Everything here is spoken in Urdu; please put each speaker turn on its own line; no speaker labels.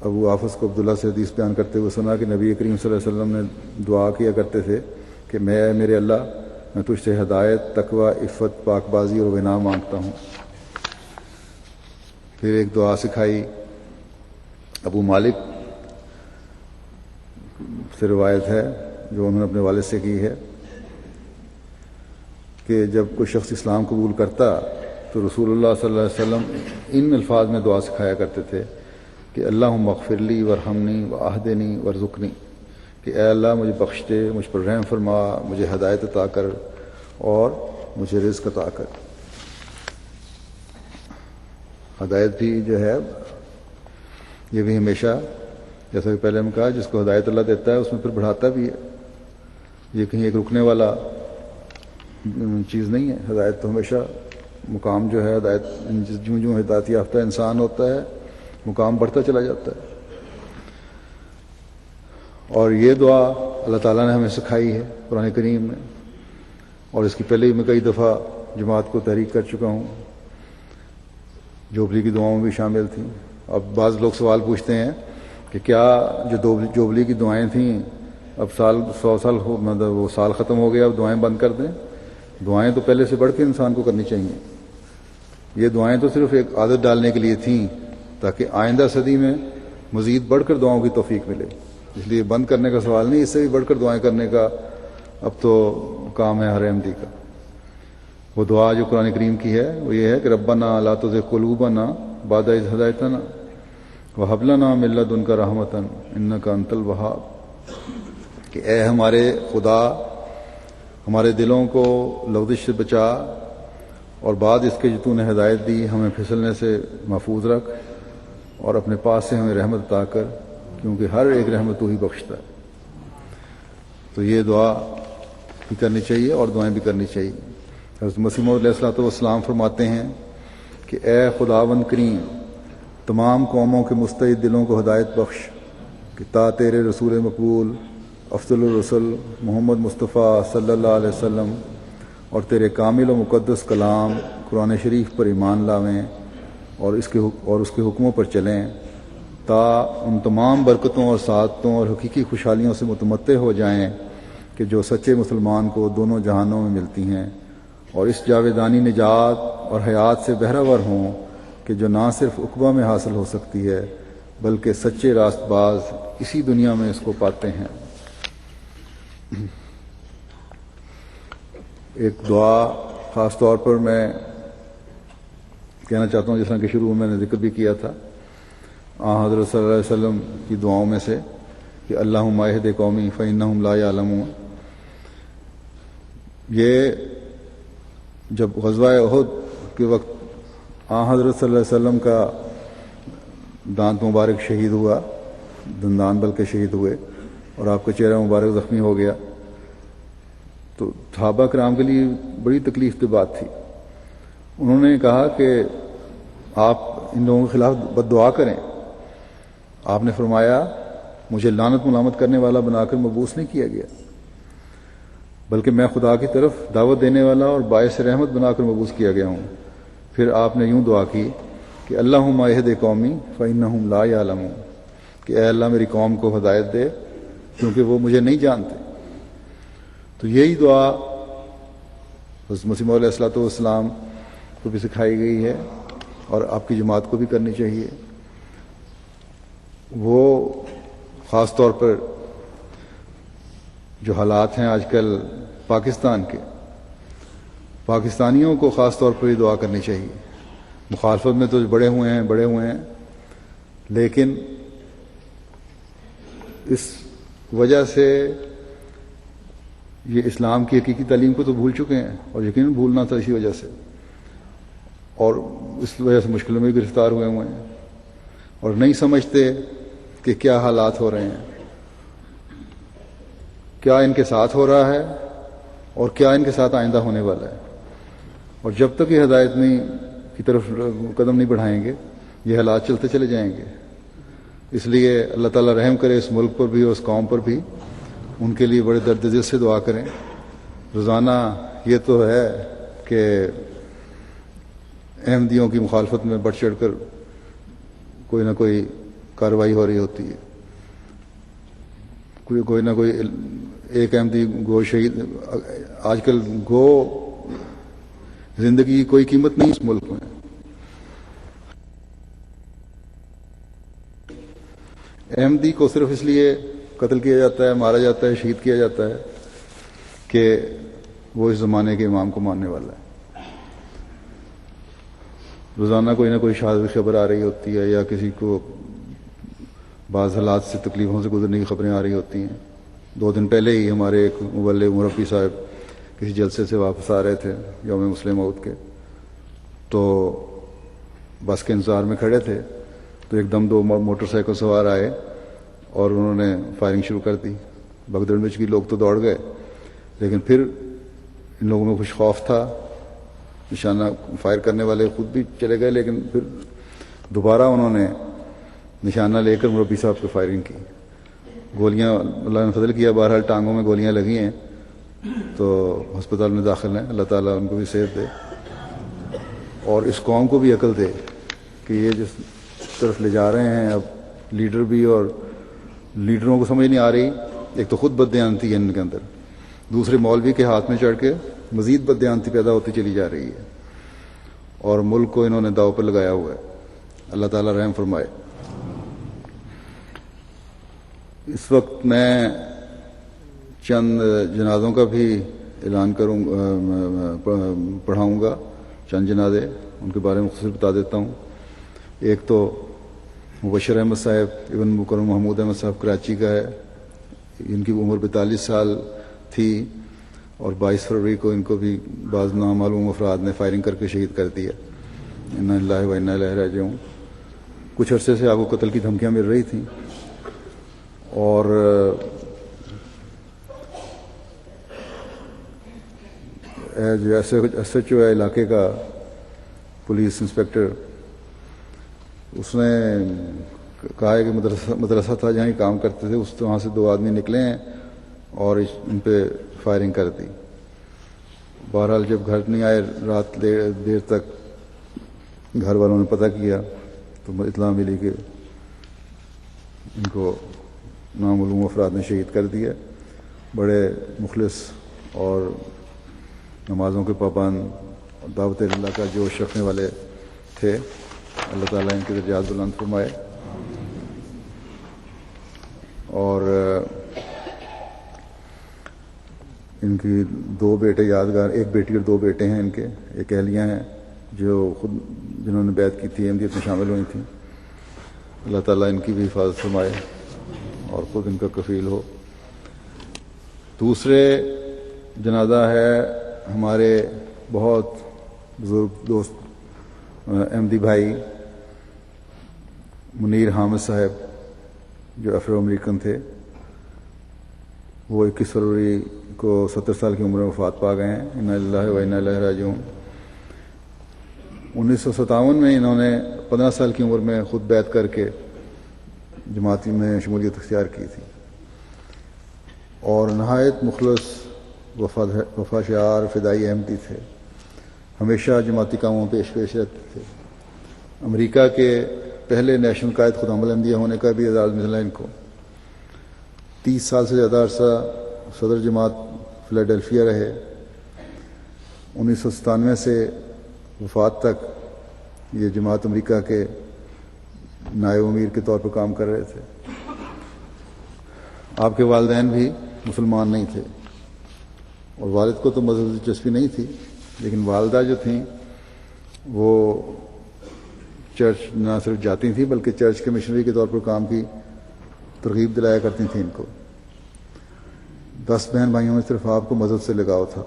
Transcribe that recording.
ابو آفس کو عبداللہ سے حدیث بیان کرتے ہوئے سنا کہ نبی کریم صلی اللہ علیہ وسلم نے دعا کیا کرتے تھے کہ میرے اللہ میں تجھ سے ہدایت، تقوی، عفت، پاک بازی اور غنا مانگتا ہوں۔ پھر ایک دعا سکھائی ابو مالک سے روایت ہے جو انہوں نے اپنے والد سے کی ہے کہ جب کوئی شخص اسلام قبول کرتا تو رسول اللہ صلی اللہ علیہ وسلم ان الفاظ میں دعا سکھایا کرتے تھے کہ اللہم اغفر لی ورحمنی واہدنی وارزقنی، کہ اے اللہ مجھے بخش دے، مجھ پر رحم فرما، مجھے ہدایت عطا کر اور مجھے رزق عطا کر۔ ہدایت بھی جو ہے یہ بھی ہمیشہ، جیسا کہ پہلے ہم کہا، جس کو ہدایت اللہ دیتا ہے اس میں پھر بڑھاتا بھی ہے، یہ کہیں ایک رکنے والا چیز نہیں ہے۔ ہدایت تو ہمیشہ مقام جو ہے، ہدایت جوں جوں ہدایت یافتہ انسان ہوتا ہے مقام بڑھتا چلا جاتا ہے۔ اور یہ دعا اللہ تعالیٰ نے ہمیں سکھائی ہے قرآن کریم میں، اور اس کی پہلے ہی میں کئی دفعہ جماعت کو تحریک کر چکا ہوں، جوبلی کی دعاؤں میں بھی شامل تھیں۔ اب بعض لوگ سوال پوچھتے ہیں کہ کیا جو جوبلی کی دعائیں تھیں اب 100 سال مطلب وہ سال ختم ہو گیا، اب دعائیں بند کر دیں؟ دعائیں تو پہلے سے بڑھ کے انسان کو کرنی چاہیے۔ یہ دعائیں تو صرف ایک عادت ڈالنے کے لیے تھیں تاکہ آئندہ صدی میں مزید بڑھ کر دعاؤں کی توفیق ملے، اس لیے بند کرنے کا سوال نہیں، اس سے بھی بڑھ کر دعائیں کرنے کا اب تو کام ہے ہر احمدی کا۔ وہ دعا جو قرآن کریم کی ہے وہ یہ ہے کہ ربنا لا تزغ قلوبنا بعد اذ ہدیتنا وہب لنا من لدنک رحمۃ انک انت الوہاب، کہ اے ہمارے خدا ہمارے دلوں کو لغزش سے بچا، اور بعد اس کے جو تو نے ہدایت دی ہمیں پھسلنے سے محفوظ رکھ، اور اپنے پاس سے ہمیں رحمت عطا کر، کیونکہ ہر ایک رحمت تو ہی بخشتا ہے۔ تو یہ دعا بھی کرنی چاہیے اور دعائیں بھی کرنی چاہیے۔ حضرت مسیح موعود علیہ السلام فرماتے ہیں کہ اے خداوند کریم، تمام قوموں کے مستعد دلوں کو ہدایت بخش کہ تا تیرے رسول مقبول افضل الرسل محمد مصطفیٰ صلی اللہ علیہ وسلم اور تیرے کامل و مقدس کلام قرآن شریف پر ایمان لاویں اور اس کے حکموں پر چلیں، تا ان تمام برکتوں اور سعادتوں اور حقیقی خوشحالیوں سے متمتع ہو جائیں کہ جو سچے مسلمان کو دونوں جہانوں میں ملتی ہیں، اور اس جاویدانی نجات اور حیات سے بہرہور ہوں کہ جو نہ صرف عقبہ میں حاصل ہو سکتی ہے بلکہ سچے راست باز اسی دنیا میں اس کو پاتے ہیں۔ ایک دعا خاص طور پر میں کہنا چاہتا ہوں، جیسا کہ شروع میں نے ذکر بھی کیا تھا، حضرت صلی اللہ علیہ وسلم کی دعاؤں میں سے کہ اللہم اہد قومی فانہم لا یعلمون۔ یہ جب غزوہ احد کے وقت حضرت صلی اللہ علیہ وسلم کا دانت مبارک شہید ہوا، دندان بلکہ شہید ہوئے، اور آپ کا چہرہ مبارک زخمی ہو گیا، تو صحابہ کرام کے لیے بڑی تکلیف دہ بات تھی۔ انہوں نے کہا کہ آپ ان لوگوں کے خلاف بد دعا کریں۔ آپ نے فرمایا مجھے لعنت ملامت کرنے والا بنا کر مبعوث نہیں کیا گیا، بلکہ میں خدا کی طرف دعوت دینے والا اور باعث رحمت بنا کر مبعوث کیا گیا ہوں۔ پھر آپ نے یوں دعا کی کہ اللہم اہد قومی فانہم لا یعلمون، کہ اے اللہ میری قوم کو ہدایت دے کیونکہ وہ مجھے نہیں جانتے۔ تو یہی دعا حضرت مسیح موعود علیہ السلام کو بھی سکھائی گئی ہے اور آپ کی جماعت کو بھی کرنی چاہیے۔ وہ خاص طور پر جو حالات ہیں آج کل پاکستان کے، پاکستانیوں کو خاص طور پر یہ دعا کرنی چاہیے۔ مخالفت میں تو بڑے ہوئے ہیں، لیکن اس وجہ سے یہ اسلام کی حقیقی تعلیم کو تو بھول چکے ہیں، اور یقیناً بھولنا تھا اسی وجہ سے، اور اس وجہ سے مشکلوں میں گرفتار ہوئے ہیں، اور نہیں سمجھتے کہ کیا حالات ہو رہے ہیں، کیا ان کے ساتھ ہو رہا ہے اور کیا ان کے ساتھ آئندہ ہونے والا ہے۔ اور جب تک یہ ہدایت کی طرف قدم نہیں بڑھائیں گے یہ حالات چلتے چلے جائیں گے۔ اس لیے اللہ تعالیٰ رحم کرے اس ملک پر بھی اور اس قوم پر بھی، ان کے لیے بڑے درد دل سے دعا کریں۔ روزانہ یہ تو ہے کہ احمدیوں کی مخالفت میں بڑھ چڑھ کر کوئی نہ کوئی کارروائی ہو رہی ہوتی ہے. کوئی نہ کوئی ایک احمدی گو شہید. آج کل گو زندگی کی کوئی قیمت نہیں اس ملک میں. احمدی کو صرف اس لیے قتل کیا جاتا ہے, مارا جاتا ہے, شہید کیا جاتا ہے کہ وہ اس زمانے کے امام کو ماننے والا ہے. روزانہ کوئی نہ کوئی شہادت خبر آ رہی ہوتی ہے, یا کسی کو بعض حالات سے تکلیفوں سے گزرنے کی خبریں آ رہی ہوتی ہیں. 2 دن پہلے ہی ہمارے ایک مبلغ مربی صاحب کسی جلسے سے واپس آ رہے تھے یوم مسلم موعود کے, تو بس کے انتظار میں کھڑے تھے تو ایک دم 2 موٹر سائیکل سوار آئے اور انہوں نے فائرنگ شروع کر دی. بگدڑ مرچ کی لوگ تو دوڑ گئے, لیکن پھر ان لوگوں میں کچھ خوف تھا. نشانہ فائر کرنے والے خود بھی چلے گئے, لیکن پھر دوبارہ انہوں نے نشانہ لے کر مربی صاحب پہ فائرنگ کی. گولیاں اللہ نے فضل کیا, بہرحال ٹانگوں میں گولیاں لگی ہیں تو ہسپتال میں داخل ہیں. اللہ تعالیٰ ان کو بھی صحت دے اور اس قوم کو بھی عقل دے کہ یہ جس طرف لے جا رہے ہیں. اب لیڈر بھی, اور لیڈروں کو سمجھ نہیں آ رہی. ایک تو خود بددیانتی ہے ان کے اندر, دوسرے مولوی کے ہاتھ میں چڑھ کے مزید بددیانتی پیدا ہوتی چلی جا رہی ہے, اور ملک کو انہوں نے داؤ پر لگایا ہوا ہے. اللہ تعالیٰ رحم فرمائے. اس وقت میں چند جنازوں کا بھی اعلان پڑھاؤں گا. چند جنازے ان کے بارے میں مختصر بتا دیتا ہوں. ایک تو مبشر احمد صاحب ابن مکرم محمود احمد صاحب کراچی کا ہے. ان کی عمر 42 سال تھی اور 22 فروری کو ان کو بھی بعض نامعلوم افراد نے فائرنگ کر کے شہید کر دیا. انا للہ و انا الیہ راجعون. کچھ عرصے سے آپ کو قتل کی دھمکیاں مل رہی تھیں, اور جو ایس ایچ او ہے علاقے کا پولیس انسپکٹر, اس نے کہا ہے کہ مدرسہ تھا جہاں کام کرتے تھے, وہاں سے 2 آدمی نکلے ہیں اور ان پہ فائرنگ کر دی. بہرحال جب گھر نہیں آئے, رات دیر تک گھر والوں نے پتہ کیا تو اطلاع ملی کہ ان کو نامعلوم افراد نے شہید کر دیا. بڑے مخلص اور نمازوں کے پابند, دعوت اللہ کا جوش رکھنے والے تھے. اللہ تعالیٰ ان کے درجات بلند فرمائے. اور ان کی 2 بیٹے یادگار, ایک بیٹی اور 2 بیٹے ہیں ان کے. ایک اہلیہ ہیں جو خود جنہوں نے بیعت کی تھی احمدیت میں شامل ہوئی تھیں. اللہ تعالیٰ ان کی بھی حفاظت فرمائے اور خود ان کا کفیل ہو. دوسرے جنازہ ہے ہمارے بہت بزرگ دوست احمدی بھائی منیر حامد صاحب جو افرو امریکن تھے. وہ 21 فروری کو 70 سال کی عمر میں وفات پا گئے ہیں. انا للہ و انا الیہ راجعون. 1957 میں انہوں نے 15 سال کی عمر میں خود بیعت کر کے جماعتی میں شمولیت اختیار کی تھی, اور نہایت مخلص وفا شعار فدائی احمدی تھے. ہمیشہ جماعتی کاموں پیش رہتے تھے. امریکہ کے پہلے نیشنل قائد خدام الاحمدیہ ہونے کا بھی اعزاز ملا ان کو. 30 سال سے زیادہ عرصہ صدر جماعت فلاڈیلفیا رہے. 1997 سے وفات تک یہ جماعت امریکہ کے نائب امیر کے طور پر کام کر رہے تھے. آپ کے والدین بھی مسلمان نہیں تھے, اور والد کو تو مذہبی دلچسپی نہیں تھی, لیکن والدہ جو تھیں وہ چرچ نہ صرف جاتی تھیں بلکہ چرچ کے مشنری کے طور پر کام کی ترغیب دلایا کرتی تھیں ان کو. 10 بہن بھائیوں میں صرف آپ کو مذہب سے لگاؤ تھا.